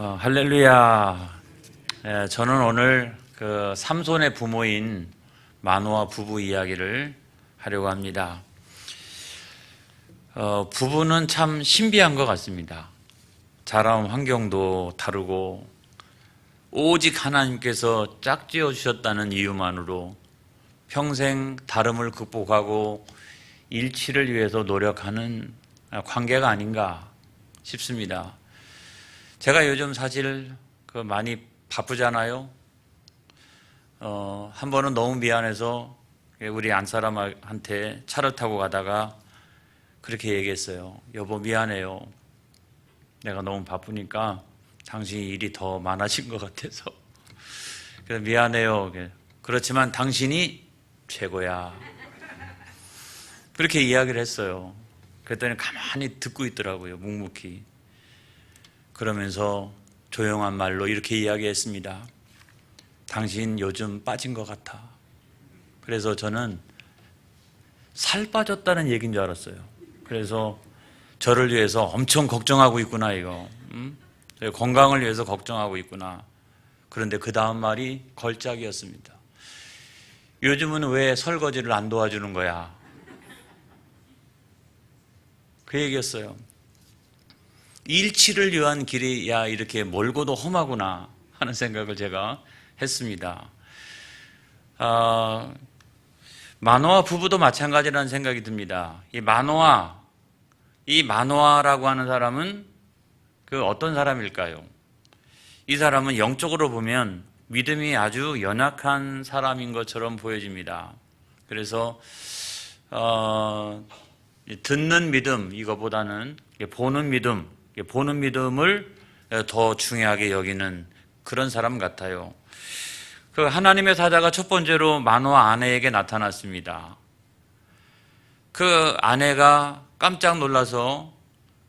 할렐루야. 저는 오늘 그 삼손의 부모인 마노아 부부 이야기를 하려고 합니다. 부부는 참 신비한 것 같습니다. 자라온 환경도 다르고 오직 하나님께서 짝지어 주셨다는 이유만으로 평생 다름을 극복하고 일치를 위해서 노력하는 관계가 아닌가 싶습니다. 제가 요즘 사실 많이 바쁘잖아요. 한 번은 너무 미안해서 우리 안사람한테 차를 타고 가다가 그렇게 얘기했어요. 여보 미안해요. 내가 너무 바쁘니까 당신 일이 더 많아진 것 같아서. 그래서 미안해요. 그렇지만 당신이 최고야. 그렇게 이야기를 했어요. 그랬더니 가만히 듣고 있더라고요. 묵묵히. 그러면서 조용한 말로 이렇게 이야기했습니다. 당신 요즘 빠진 것 같아. 그래서 저는 살 빠졌다는 얘기인 줄 알았어요. 그래서 저를 위해서 엄청 걱정하고 있구나 이거. 건강을 위해서 걱정하고 있구나. 그런데 그 다음 말이 걸작이었습니다. 요즘은 왜 설거지를 안 도와주는 거야? 그 얘기였어요. 일치를 위한 길이야 이렇게 멀고도 험하구나 하는 생각을 제가 했습니다. 마노아 부부도 마찬가지라는 생각이 듭니다. 이 마노아라고 하는 사람은 그 어떤 사람일까요? 이 사람은 영적으로 보면 믿음이 아주 연약한 사람인 것처럼 보여집니다. 그래서 듣는 믿음 이거보다는 보는 믿음을 더 중요하게 여기는 그런 사람 같아요. 그 하나님의 사자가 첫 번째로 마노아 아내에게 나타났습니다. 그 아내가 깜짝 놀라서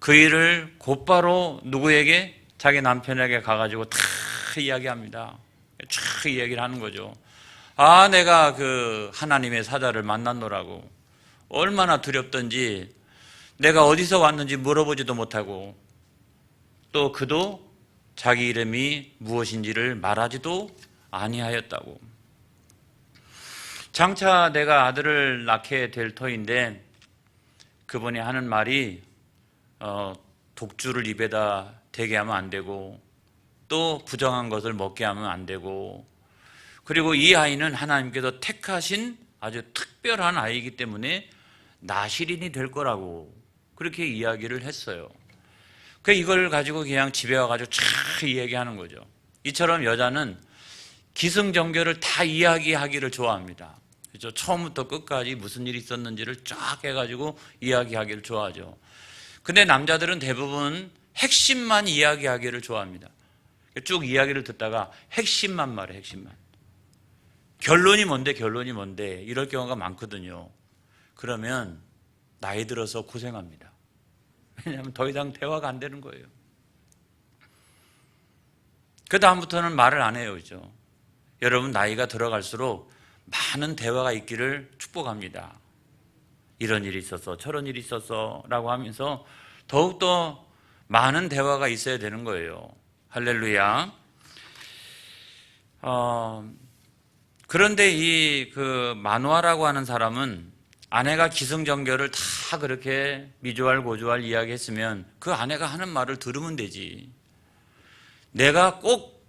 그 일을 곧바로 누구에게? 자기 남편에게 가가지고 다 이야기합니다. 쫙 이야기를 하는 거죠. 내가 그 하나님의 사자를 만났노라고. 얼마나 두렵던지 내가 어디서 왔는지 물어보지도 못하고 또 그도 자기 이름이 무엇인지를 말하지도 아니하였다고. 장차 내가 아들을 낳게 될 터인데 그분이 하는 말이 독주를 입에다 대게 하면 안 되고 또 부정한 것을 먹게 하면 안 되고 그리고 이 아이는 하나님께서 택하신 아주 특별한 아이이기 때문에 나실인이 될 거라고 그렇게 이야기를 했어요. 이걸 가지고 그냥 집에 와가지고 쫙 이야기하는 거죠. 이처럼 여자는 기승전결을 다 이야기하기를 좋아합니다. 그렇죠? 처음부터 끝까지 무슨 일이 있었는지를 쫙 해가지고 이야기하기를 좋아하죠. 근데 남자들은 대부분 핵심만 이야기하기를 좋아합니다. 쭉 이야기를 듣다가 핵심만 말해, 핵심만. 결론이 뭔데 이럴 경우가 많거든요. 그러면 나이 들어서 고생합니다. 왜냐하면 더 이상 대화가 안 되는 거예요. 그 다음부터는 말을 안 해요. 그죠? 여러분 나이가 들어갈수록 많은 대화가 있기를 축복합니다. 이런 일이 있었어 저런 일이 있었어 라고 하면서 더욱더 많은 대화가 있어야 되는 거예요. 할렐루야. 그런데 이 마노아라고 하는 사람은 아내가 기승전결을 다 그렇게 미주알 고주알 이야기했으면 그 아내가 하는 말을 들으면 되지. 내가 꼭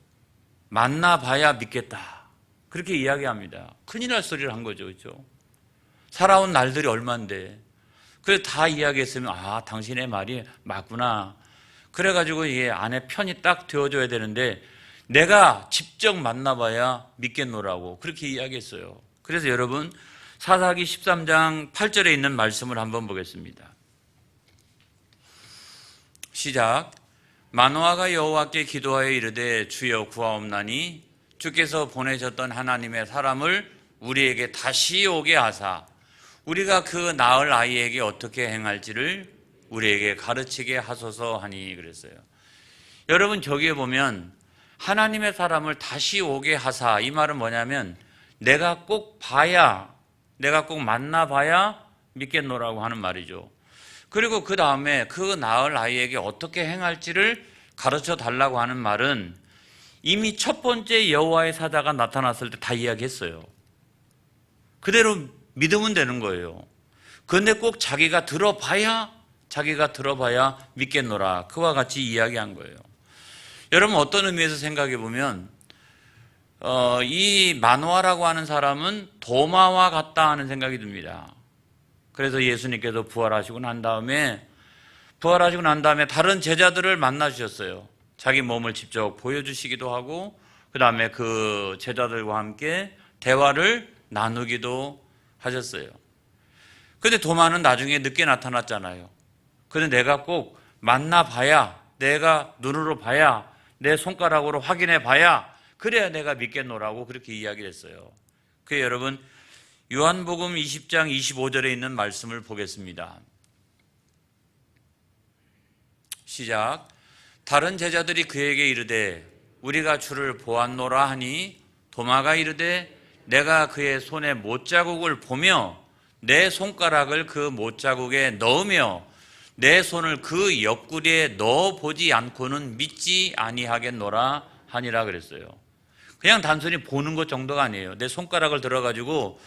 만나봐야 믿겠다. 그렇게 이야기합니다. 큰일 날 소리를 한 거죠. 그렇죠? 살아온 날들이 얼만데. 그래서 다 이야기했으면 당신의 말이 맞구나. 그래가지고 이게 아내 편이 딱 되어줘야 되는데 내가 직접 만나봐야 믿겠노라고 그렇게 이야기했어요. 그래서 여러분 사사기 13장 8절에 있는 말씀을 한번 보겠습니다. 시작. 마노아가 여호와께 기도하여 이르되 주여 구하옵나니 주께서 보내셨던 하나님의 사람을 우리에게 다시 오게 하사 우리가 그 낳을 아이에게 어떻게 행할지를 우리에게 가르치게 하소서 하니 그랬어요. 여러분 저기에 보면 하나님의 사람을 다시 오게 하사 이 말은 뭐냐면 내가 꼭 만나봐야 믿겠노라고 하는 말이죠. 그리고 그 다음에 그 낳을 아이에게 어떻게 행할지를 가르쳐 달라고 하는 말은 이미 첫 번째 여호와의 사자가 나타났을 때 다 이야기했어요. 그대로 믿으면 되는 거예요. 그런데 꼭 자기가 들어봐야 믿겠노라. 그와 같이 이야기한 거예요. 여러분, 어떤 의미에서 생각해 보면 이 마노아라고 하는 사람은 도마와 같다 하는 생각이 듭니다. 그래서 예수님께서 부활하시고 난 다음에 다른 제자들을 만나 주셨어요. 자기 몸을 직접 보여주시기도 하고 그 다음에 그 제자들과 함께 대화를 나누기도 하셨어요. 그런데 도마는 나중에 늦게 나타났잖아요. 그런데 내가 꼭 만나봐야, 내가 눈으로 봐야, 내 손가락으로 확인해 봐야 그래야 내가 믿겠노라고 그렇게 이야기를 했어요. 그래서 여러분, 요한복음 20장 25절에 있는 말씀을 보겠습니다. 시작. 다른 제자들이 그에게 이르되 우리가 주를 보았노라 하니 도마가 이르되 내가 그의 손에 못자국을 보며 내 손가락을 그 못자국에 넣으며 내 손을 그 옆구리에 넣어보지 않고는 믿지 아니하겠노라 하니라 그랬어요. 그냥 단순히 보는 것 정도가 아니에요. 내 손가락을 들어가지고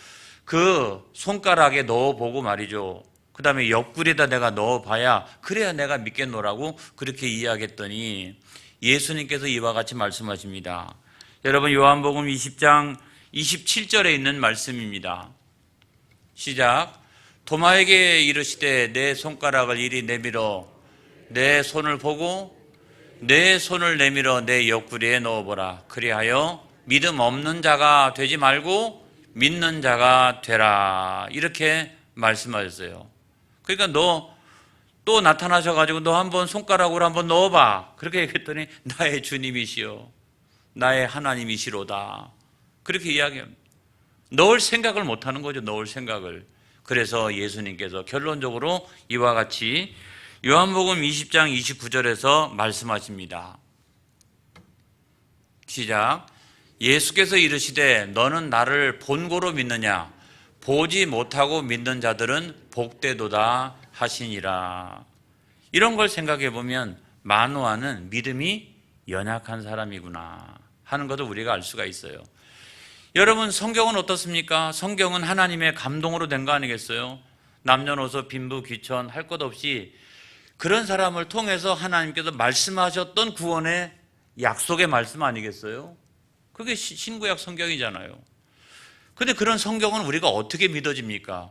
그 손가락에 넣어보고 말이죠. 그 다음에 옆구리에다 내가 넣어봐야 그래야 내가 믿겠노라고 그렇게 이야기했더니 예수님께서 이와 같이 말씀하십니다. 여러분, 요한복음 20장 27절에 있는 말씀입니다. 시작. 도마에게 이르시되 내 손가락을 이리 내밀어 내 손을 보고 내 손을 내밀어 내 옆구리에 넣어보라. 그리하여 믿음 없는 자가 되지 말고 믿는 자가 되라. 이렇게 말씀하셨어요. 그러니까 너 또 나타나셔가지고 너 한번 손가락으로 한번 넣어봐. 그렇게 얘기했더니 나의 주님이시여 나의 하나님이시로다. 그렇게 이야기합니다. 넣을 생각을 못하는 거죠. 넣을 생각을. 그래서 예수님께서 결론적으로 이와 같이 요한복음 20장 29절에서 말씀하십니다. 시작. 예수께서 이르시되 너는 나를 본고로 믿느냐? 보지 못하고 믿는 자들은 복되도다 하시니라. 이런 걸 생각해 보면 마노아는 믿음이 연약한 사람이구나 하는 것을 우리가 알 수가 있어요. 여러분, 성경은 어떻습니까? 성경은 하나님의 감동으로 된 거 아니겠어요? 남녀노소 빈부 귀천 할 것 없이 그런 사람을 통해서 하나님께서 말씀하셨던 구원의 약속의 말씀 아니겠어요? 그게 신구약 성경이잖아요. 그런데 그런 성경은 우리가 어떻게 믿어집니까?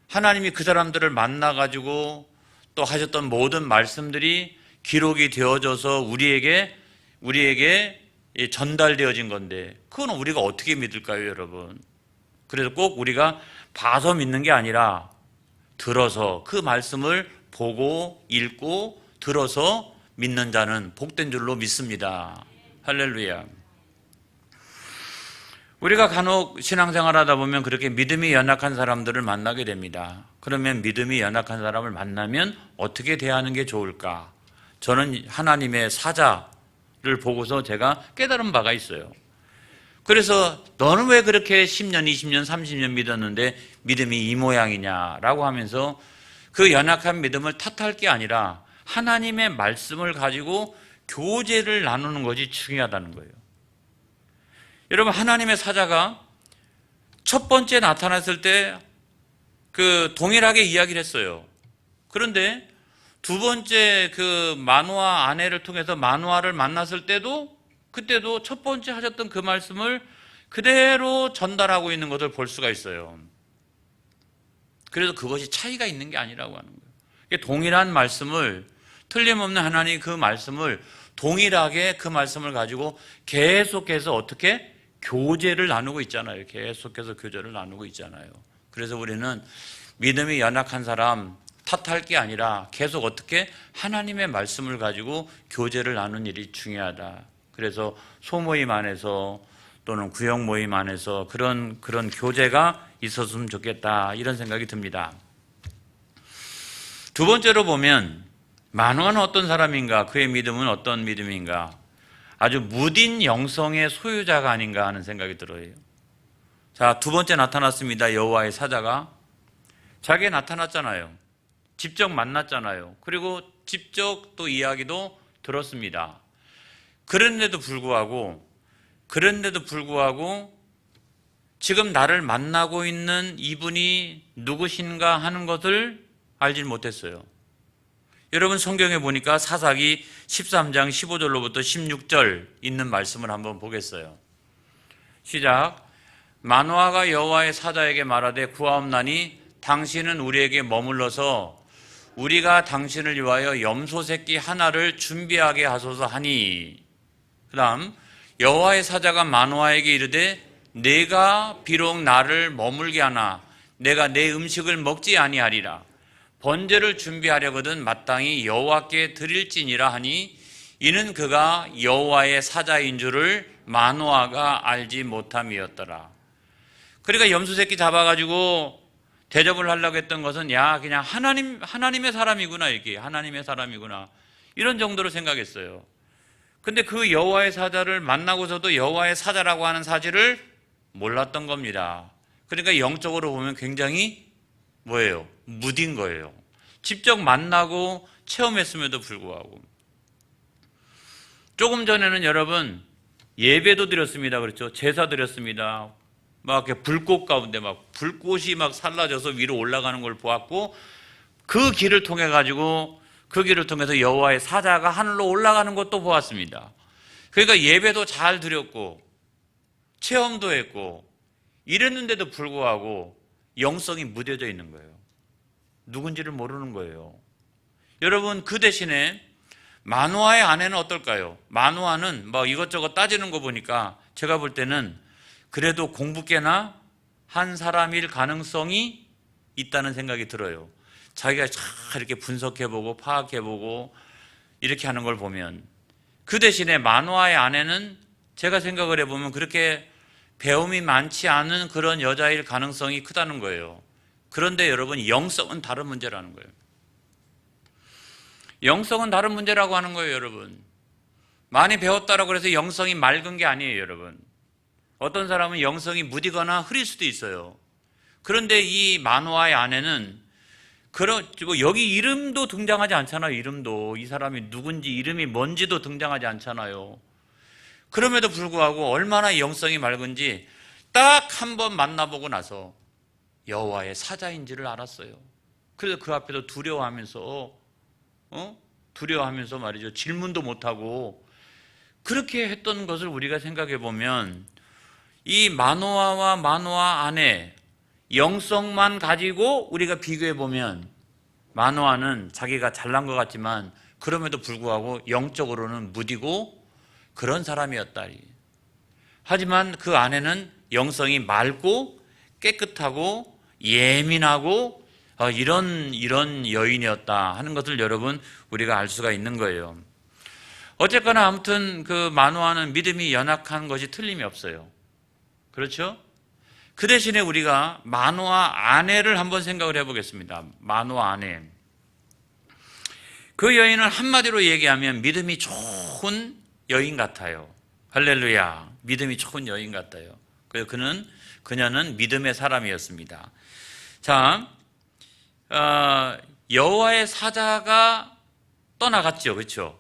하나님이 그 사람들을 만나가지고 또 하셨던 모든 말씀들이 기록이 되어져서 우리에게 전달되어진 건데 그건 우리가 어떻게 믿을까요, 여러분? 그래서 꼭 우리가 봐서 믿는 게 아니라 들어서 그 말씀을 보고 읽고 들어서 믿는 자는 복된 줄로 믿습니다. 할렐루야. 우리가 간혹 신앙생활 하다 보면 그렇게 믿음이 연약한 사람들을 만나게 됩니다. 그러면 믿음이 연약한 사람을 만나면 어떻게 대하는 게 좋을까? 저는 하나님의 사자를 보고서 제가 깨달은 바가 있어요. 그래서 너는 왜 그렇게 10년, 20년, 30년 믿었는데 믿음이 이 모양이냐라고 하면서 그 연약한 믿음을 탓할 게 아니라 하나님의 말씀을 가지고 교제를 나누는 것이 중요하다는 거예요. 여러분, 하나님의 사자가 첫 번째 나타났을 때 그 동일하게 이야기를 했어요. 그런데 두 번째 그 마노아 아내를 통해서 마노아를 만났을 때도 그때도 첫 번째 하셨던 그 말씀을 그대로 전달하고 있는 것을 볼 수가 있어요. 그래서 그것이 차이가 있는 게 아니라고 하는 거예요. 동일한 말씀을, 틀림없는 하나님 그 말씀을 동일하게 그 말씀을 가지고 계속해서 어떻게 교제를 나누고 있잖아요. 계속해서 교제를 나누고 있잖아요. 그래서 우리는 믿음이 연약한 사람 탓할 게 아니라 계속 어떻게 하나님의 말씀을 가지고 교제를 나누는 일이 중요하다. 그래서 소모임 안에서 또는 구역 모임 안에서 그런 교제가 있었으면 좋겠다, 이런 생각이 듭니다. 두 번째로 보면 마노아는 어떤 사람인가? 그의 믿음은 어떤 믿음인가? 아주 무딘 영성의 소유자가 아닌가 하는 생각이 들어요. 자, 두 번째 나타났습니다. 여호와의 사자가 자기에 나타났잖아요. 직접 만났잖아요. 그리고 직접 또 이야기도 들었습니다. 그런데도 불구하고 지금 나를 만나고 있는 이분이 누구신가 하는 것을 알지 못했어요. 여러분 성경에 보니까 사사기 13장 15절로부터 16절 있는 말씀을 한번 보겠어요. 시작. 마노아가 여호와의 사자에게 말하되 구하옵나니 당신은 우리에게 머물러서 우리가 당신을 위하여 염소 새끼 하나를 준비하게 하소서 하니, 그 다음 여호와의 사자가 마노아에게 이르되 내가 비록 나를 머물게 하나 내가 내 음식을 먹지 아니하리라. 번제를 준비하려거든 마땅히 여호와께 드릴지니라 하니, 이는 그가 여호와의 사자인 줄을 마노아가 알지 못함이었더라. 그러니까 염소 새끼 잡아가지고 대접을 하려고 했던 것은 야 그냥 하나님의 사람이구나, 이게 하나님의 사람이구나, 이런 정도로 생각했어요. 근데 그 여호와의 사자를 만나고서도 여호와의 사자라고 하는 사실을 몰랐던 겁니다. 그러니까 영적으로 보면 굉장히 뭐예요? 무딘 거예요. 직접 만나고 체험했음에도 불구하고. 조금 전에는 여러분 예배도 드렸습니다. 그렇죠? 제사 드렸습니다. 막 이렇게 불꽃 가운데 막 불꽃이 막 살라져서 위로 올라가는 걸 보았고, 그 길을 통해서 여호와의 사자가 하늘로 올라가는 것도 보았습니다. 그러니까 예배도 잘 드렸고 체험도 했고 이랬는데도 불구하고 영성이 무뎌져 있는 거예요. 누군지를 모르는 거예요. 여러분 그 대신에 마노아의 아내는 어떨까요? 마노아는 뭐 이것저것 따지는 거 보니까 제가 볼 때는 그래도 공부 꽤나 한 사람일 가능성이 있다는 생각이 들어요. 자기가 잘 이렇게 분석해보고 파악해보고 이렇게 하는 걸 보면. 그 대신에 마노아의 아내는 제가 생각을 해보면 그렇게 배움이 많지 않은 그런 여자일 가능성이 크다는 거예요. 그런데 여러분 영성은 다른 문제라는 거예요. 영성은 다른 문제라고 하는 거예요. 여러분 많이 배웠다라고 해서 영성이 맑은 게 아니에요. 여러분 어떤 사람은 영성이 무디거나 흐릴 수도 있어요. 그런데 이 마노아의 아내는 여기 이름도 등장하지 않잖아요. 이름도 이 사람이 누군지 이름이 뭔지도 등장하지 않잖아요. 그럼에도 불구하고 얼마나 영성이 맑은지 딱 한 번 만나보고 나서 여호와의 사자인지를 알았어요. 그래서 그 앞에서 두려워하면서 말이죠. 질문도 못하고 그렇게 했던 것을 우리가 생각해 보면 이 마노아와 마노아 아내 영성만 가지고 우리가 비교해 보면 마노아는 자기가 잘난 것 같지만 그럼에도 불구하고 영적으로는 무디고 그런 사람이었다. 하지만 그 아내는 영성이 맑고 깨끗하고 예민하고 이런 여인이었다 하는 것을 여러분 우리가 알 수가 있는 거예요. 어쨌거나 아무튼 그 마노아는 믿음이 연약한 것이 틀림이 없어요. 그렇죠? 그 대신에 우리가 마노아 아내를 한번 생각을 해보겠습니다. 마노아 아내. 그 여인은 한마디로 얘기하면 믿음이 좋은 여인 같아요. 할렐루야. 믿음이 좋은 여인 같아요. 그래서 그녀는 믿음의 사람이었습니다. 자, 여호와의 사자가 떠나갔죠. 그렇죠?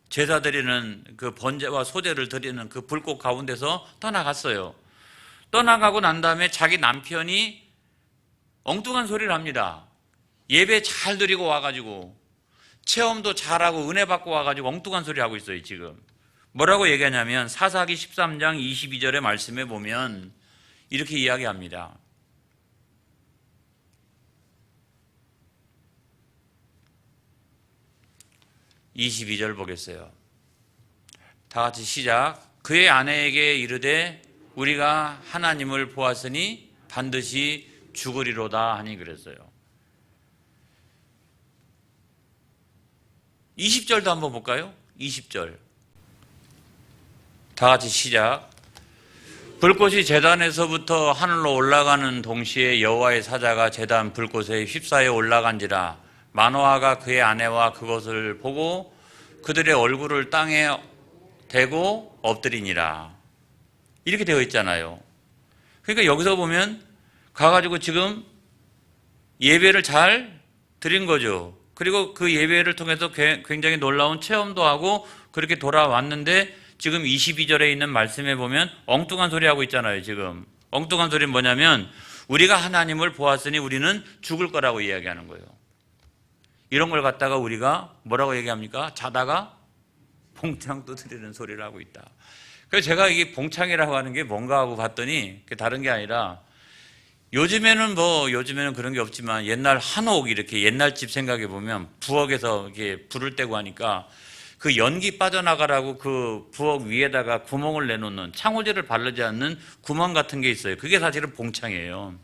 제사 드리는 그 번제와 소제를 드리는 그 불꽃 가운데서 떠나갔어요. 떠나가고 난 다음에 자기 남편이 엉뚱한 소리를 합니다. 예배 잘 드리고 와가지고 체험도 잘하고 은혜 받고 와가지고 엉뚱한 소리 하고 있어요. 지금 뭐라고 얘기하냐면 사사기 13장 22절의 말씀에 보면 이렇게 이야기합니다. (22절) 보겠어요. 다 같이 시작. 그의 아내에게 이르되 우리가 하나님을 보았으니 반드시 죽으리로다 하니 그랬어요. 20절도 한번 볼까요? 20절 다 같이 시작. 불꽃이 제단에서부터 하늘로 올라가는 동시에 여호와의 사자가 제단 불꽃에 휩싸여 올라간지라. 마노아가 그의 아내와 그것을 보고 그들의 얼굴을 땅에 대고 엎드리니라. 이렇게 되어 있잖아요. 그러니까 여기서 보면 가가지고 지금 예배를 잘 드린 거죠. 그리고 그 예배를 통해서 굉장히 놀라운 체험도 하고 그렇게 돌아왔는데 지금 22절에 있는 말씀에 보면 엉뚱한 소리 하고 있잖아요. 지금 엉뚱한 소리는 뭐냐면 우리가 하나님을 보았으니 우리는 죽을 거라고 이야기하는 거예요. 이런 걸 갖다가 우리가 뭐라고 얘기합니까? 자다가 봉창 두드리는 소리를 하고 있다. 그래서 제가 이게 봉창이라고 하는 게 뭔가 하고 봤더니 그게 다른 게 아니라 요즘에는 그런 게 없지만 옛날 한옥 이렇게 옛날 집 생각해 보면 부엌에서 이렇게 불을 떼고 하니까 그 연기 빠져나가라고 그 부엌 위에다가 구멍을 내놓는 창호지를 바르지 않는 구멍 같은 게 있어요. 그게 사실은 봉창이에요.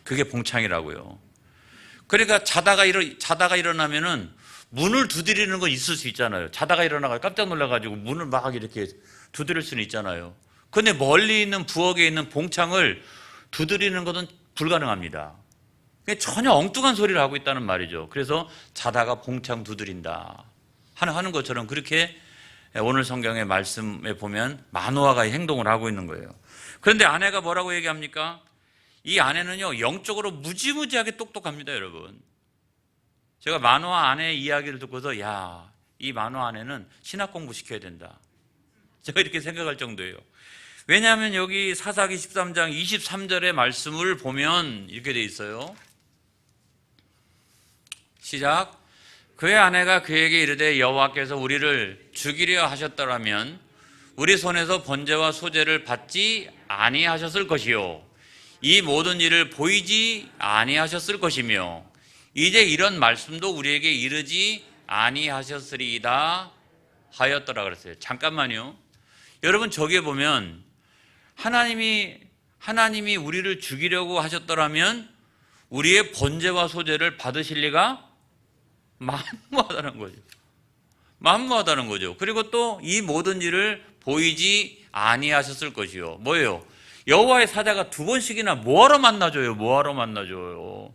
그게 봉창이라고요. 그러니까 자다가 일어나면은 문을 두드리는 건 있을 수 있잖아요. 자다가 일어나가 깜짝 놀라가지고 문을 막 이렇게 두드릴 수는 있잖아요. 근데 멀리 있는 부엌에 있는 봉창을 두드리는 것은 불가능합니다. 전혀 엉뚱한 소리를 하고 있다는 말이죠. 그래서 자다가 봉창 두드린다 하는 것처럼 그렇게 오늘 성경의 말씀에 보면 마노아가 행동을 하고 있는 거예요. 그런데 아내가 뭐라고 얘기합니까? 이 아내는요 영적으로 무지무지하게 똑똑합니다. 여러분, 제가 마노아 아내의 이야기를 듣고서 이 마노아 아내는 신학 공부 시켜야 된다, 제가 이렇게 생각할 정도예요. 왜냐하면 여기 사사기 13장 23절의 말씀을 보면 이렇게 돼 있어요. 시작. 그의 아내가 그에게 이르되 여호와께서 우리를 죽이려 하셨더라면 우리 손에서 번제와 소제를 받지 아니하셨을 것이요 이 모든 일을 보이지 아니하셨을 것이며 이제 이런 말씀도 우리에게 이르지 아니하셨으리이다 하였더라 그랬어요. 잠깐만요. 여러분, 저기에 보면 하나님이 우리를 죽이려고 하셨더라면 우리의 번제와 소제를 받으실 리가 만무하다는 거죠. 만무하다는 거죠. 그리고 또 이 모든 일을 보이지 아니하셨을 것이요. 뭐예요? 여호와의 사자가 2번씩이나 뭐하러 만나줘요?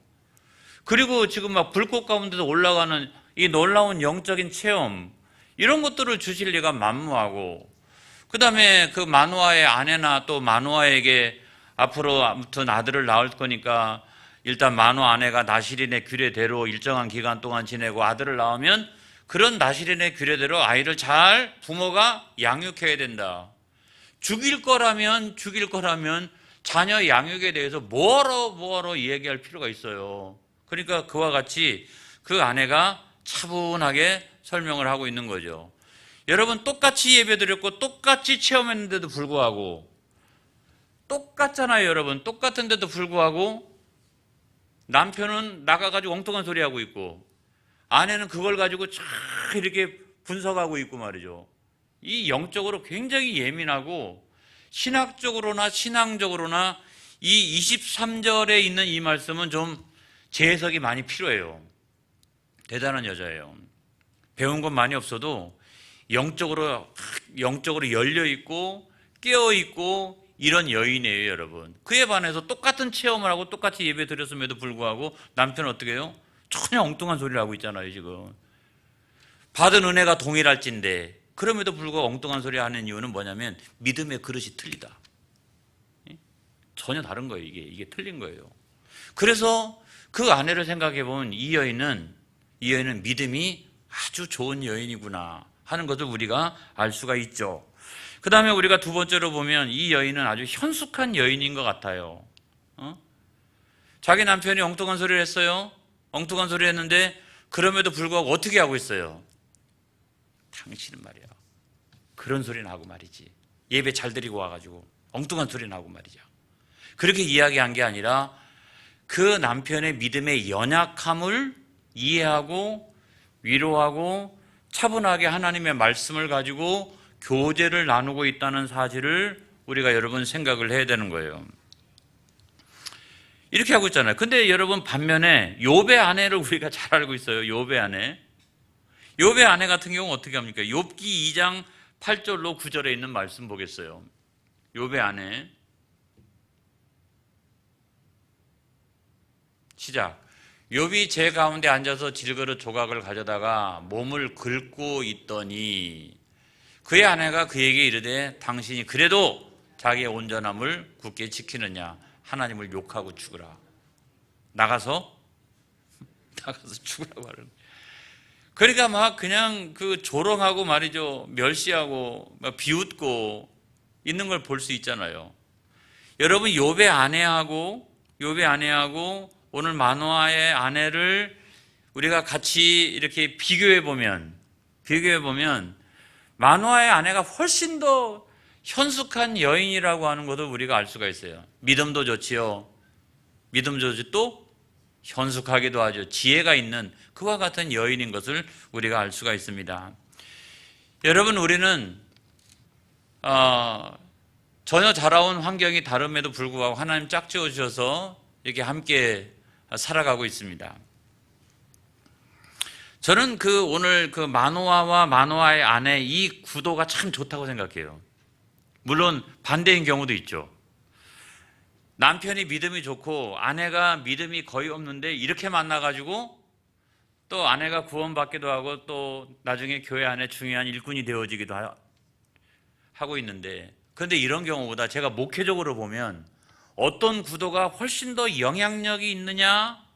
그리고 지금 막 불꽃 가운데서 올라가는 이 놀라운 영적인 체험, 이런 것들을 주실 리가 만무하고, 그 다음에 그 마노아의 아내나 또 마노아에게 앞으로 아무튼 아들을 낳을 거니까 일단 마노아 아내가 나실인의 규례대로 일정한 기간 동안 지내고 아들을 낳으면 그런 나실인의 규례대로 아이를 잘 부모가 양육해야 된다. 죽일 거라면 자녀 양육에 대해서 뭐하러 얘기할 필요가 있어요. 그러니까 그와 같이 그 아내가 차분하게 설명을 하고 있는 거죠. 여러분, 똑같이 예배드렸고 똑같이 체험했는데도 불구하고, 똑같잖아요. 여러분, 똑같은데도 불구하고 남편은 나가가지고 엉뚱한 소리 하고 있고 아내는 그걸 가지고 쫙 이렇게 분석하고 있고 말이죠. 이 영적으로 굉장히 예민하고 신학적으로나 신앙적으로나 이 23절에 있는 이 말씀은 좀 재해석이 많이 필요해요. 대단한 여자예요. 배운 건 많이 없어도 영적으로 열려있고 깨어있고 이런 여인이에요. 여러분, 그에 반해서 똑같은 체험을 하고 똑같이 예배 드렸음에도 불구하고 남편은 어떻게 해요? 전혀 엉뚱한 소리를 하고 있잖아요. 지금 받은 은혜가 동일할진데 그럼에도 불구하고 엉뚱한 소리 하는 이유는 뭐냐면 믿음의 그릇이 틀리다. 전혀 다른 거예요. 이게 틀린 거예요. 그래서 그 아내를 생각해 보면 이 여인은 믿음이 아주 좋은 여인이구나 하는 것을 우리가 알 수가 있죠. 그 다음에 우리가 두 번째로 보면 이 여인은 아주 현숙한 여인인 것 같아요. 자기 남편이 엉뚱한 소리를 했어요. 엉뚱한 소리를 했는데 그럼에도 불구하고 어떻게 하고 있어요? 당신은 말이야, 그런 소리는 하고 말이지, 예배 잘 드리고 와가지고 엉뚱한 소리는 하고 말이죠. 그렇게 이야기한 게 아니라 그 남편의 믿음의 연약함을 이해하고 위로하고 차분하게 하나님의 말씀을 가지고 교제를 나누고 있다는 사실을 우리가 여러분 생각을 해야 되는 거예요. 이렇게 하고 있잖아요. 근데 여러분, 반면에 욥의 아내를 우리가 잘 알고 있어요. 욥의 아내 같은 경우는 어떻게 합니까? 욥기 2장 8절로 9절에 있는 말씀 보겠어요. 욥의 아내, 시작. 욥이 제 가운데 앉아서 질그릇 조각을 가져다가 몸을 긁고 있더니 그의 아내가 그에게 이르되 당신이 그래도 자기의 온전함을 굳게 지키느냐? 하나님을 욕하고 죽으라. 나가서 나가서 죽으라고 하는. 그러니까 막 그냥 그 조롱하고 말이죠. 멸시하고 막 비웃고 있는 걸 볼 수 있잖아요. 여러분 욥의 아내하고 오늘 마노아의 아내를 우리가 같이 이렇게 비교해 보면 마노아의 아내가 훨씬 더 현숙한 여인이라고 하는 것을 우리가 알 수가 있어요. 믿음도 좋지요. 믿음도 좋지 또 현숙하기도 하죠. 지혜가 있는 그와 같은 여인인 것을 우리가 알 수가 있습니다. 여러분 우리는 전혀 자라온 환경이 다름에도 불구하고 하나님 짝지어 주셔서 이렇게 함께 살아가고 있습니다. 저는 오늘 마노아와 마노아의 아내 이 구도가 참 좋다고 생각해요. 물론 반대인 경우도 있죠. 남편이 믿음이 좋고 아내가 믿음이 거의 없는데 이렇게 만나가지고 또 아내가 구원받기도 하고 또 나중에 교회 안에 중요한 일꾼이 되어지기도 하고 있는데, 그런데 이런 경우보다 제가 목회적으로 보면 어떤 구도가 훨씬 더 영향력이 있느냐라고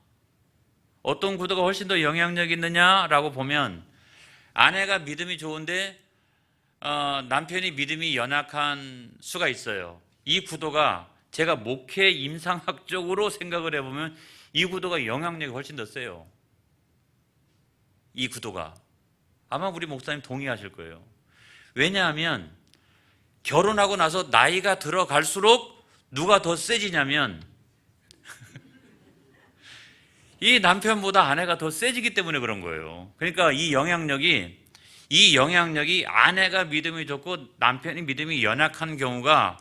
보면 아내가 믿음이 좋은데 남편이 믿음이 연약한 수가 있어요. 이 구도가 제가 목회 임상학적으로 생각을 해보면 이 구도가 영향력이 훨씬 더 세요. 이 구도가 아마 우리 목사님 동의하실 거예요. 왜냐하면 결혼하고 나서 나이가 들어갈수록 누가 더 세지냐면 이 남편보다 아내가 더 세지기 때문에 그런 거예요. 그러니까 이 영향력이 아내가 믿음이 좋고 남편이 믿음이 연약한 경우가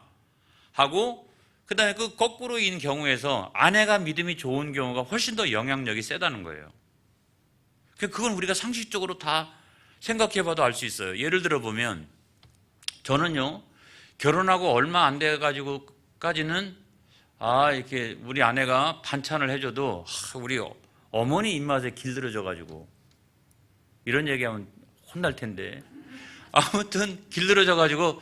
하고, 그 다음에 그 거꾸로인 경우에서 아내가 믿음이 좋은 경우가 훨씬 더 영향력이 세다는 거예요. 그건 우리가 상식적으로 다 생각해 봐도 알 수 있어요. 예를 들어 보면 저는요, 결혼하고 얼마 안 돼가지고까지는 이렇게 우리 아내가 반찬을 해줘도 우리 어머니 입맛에 길들여져가지고, 이런 얘기하면 혼날 텐데 아무튼 길들여져가지고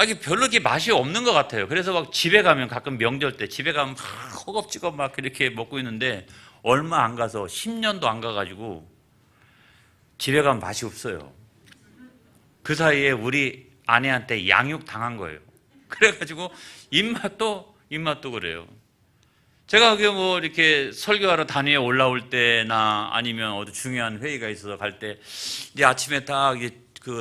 이게 별로 이렇게 맛이 없는 것 같아요. 그래서 막 집에 가면 가끔 명절 때 집에 가면 막 허겁지겁 막 이렇게 먹고 있는데 얼마 안 가서 10년도 안 가가지고 집에 가면 맛이 없어요. 그 사이에 우리 아내한테 양육 당한 거예요. 그래가지고 입맛도 그래요. 제가 뭐 이렇게 설교하러 단위에 올라올 때나 아니면 어디 중요한 회의가 있어서 갈 때 이제 아침에 딱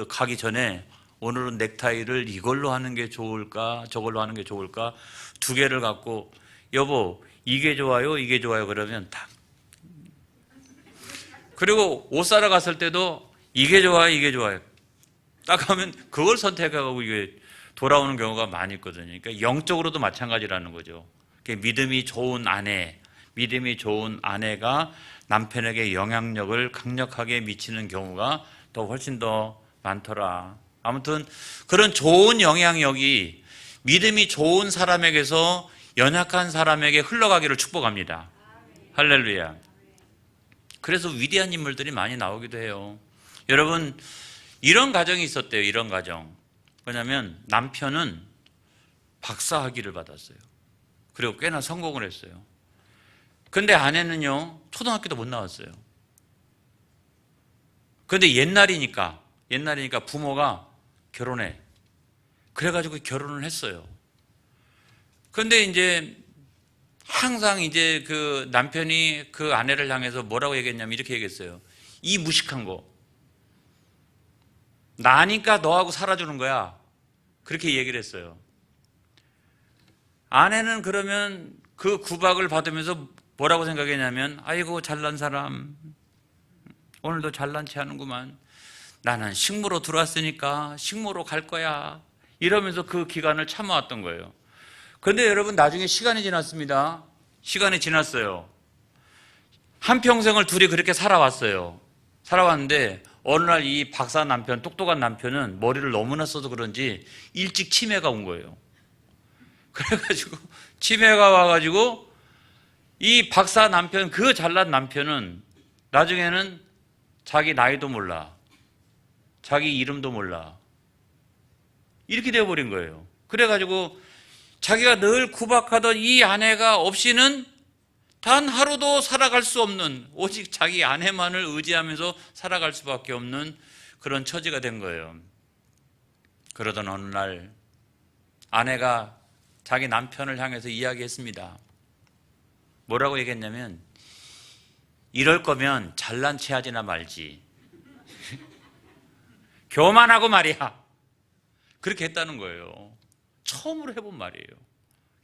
가기 전에 오늘은 넥타이를 이걸로 하는 게 좋을까 저걸로 하는 게 좋을까 두 개를 갖고 여보 이게 좋아요 이게 좋아요 그러면 딱, 그리고 옷 사러 갔을 때도 이게 좋아요 이게 좋아요 딱 하면 그걸 선택하고 이게 돌아오는 경우가 많이 있거든요. 그러니까 영적으로도 마찬가지라는 거죠. 믿음이 좋은 아내가 남편에게 영향력을 강력하게 미치는 경우가 더 훨씬 더 많더라. 아무튼 그런 좋은 영향력이 믿음이 좋은 사람에게서 연약한 사람에게 흘러가기를 축복합니다. 할렐루야. 그래서 위대한 인물들이 많이 나오기도 해요. 여러분 이런 가정이 있었대요. 이런 가정. 왜냐하면 남편은 박사학위를 받았어요. 그리고 꽤나 성공을 했어요. 근데 아내는요 초등학교도 못 나왔어요. 근데 옛날이니까 부모가 결혼해. 그래가지고 결혼을 했어요. 근데 이제 항상 이제 그 남편이 그 아내를 향해서 뭐라고 얘기했냐면 이렇게 얘기했어요. 이 무식한 거. 나니까 너하고 살아주는 거야. 그렇게 얘기를 했어요. 아내는 그러면 그 구박을 받으면서 뭐라고 생각했냐면 아이고 잘난 사람 오늘도 잘난 체 하는구만. 나는 식모로 들어왔으니까 식모로 갈 거야. 이러면서 그 기간을 참아왔던 거예요. 그런데 여러분 나중에 시간이 지났습니다. 시간이 지났어요. 한평생을 둘이 그렇게 살아왔는데 어느 날 이 박사 남편, 똑똑한 남편은 머리를 너무나 써서 그런지 일찍 치매가 온 거예요. 그래가지고 치매가 와가지고 이 박사 남편, 그 잘난 남편은 나중에는 자기 나이도 몰라. 자기 이름도 몰라. 이렇게 되어버린 거예요. 그래가지고 자기가 늘 구박하던 이 아내가 없이는 단 하루도 살아갈 수 없는, 오직 자기 아내만을 의지하면서 살아갈 수밖에 없는 그런 처지가 된 거예요. 그러던 어느 날 아내가 자기 남편을 향해서 이야기했습니다. 뭐라고 얘기했냐면, 이럴 거면 잘난 체 하지나 말지. 교만하고 말이야. 그렇게 했다는 거예요. 처음으로 해본 말이에요.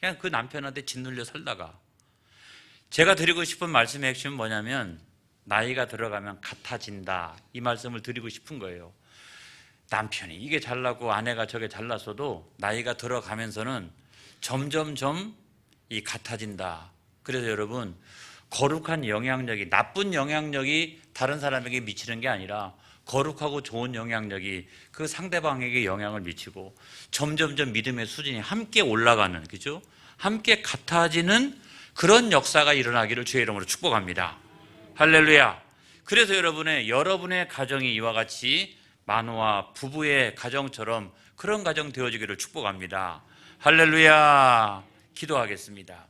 그냥 그 남편한테 짓눌려 살다가. 제가 드리고 싶은 말씀의 핵심은 뭐냐면, 나이가 들어가면 같아진다, 이 말씀을 드리고 싶은 거예요. 남편이 이게 잘나고 아내가 저게 잘났어도 나이가 들어가면서는 점점점 이 같아진다. 그래서 여러분, 거룩한 영향력이, 나쁜 영향력이 다른 사람에게 미치는 게 아니라 거룩하고 좋은 영향력이 그 상대방에게 영향을 미치고 점점점 믿음의 수준이 함께 올라가는, 그죠? 함께 같아지는 그런 역사가 일어나기를 주의 이름으로 축복합니다. 할렐루야. 그래서 여러분의 가정이 이와 같이 마노아 부부의 가정처럼 그런 가정 되어지기를 축복합니다. 할렐루야. 기도하겠습니다.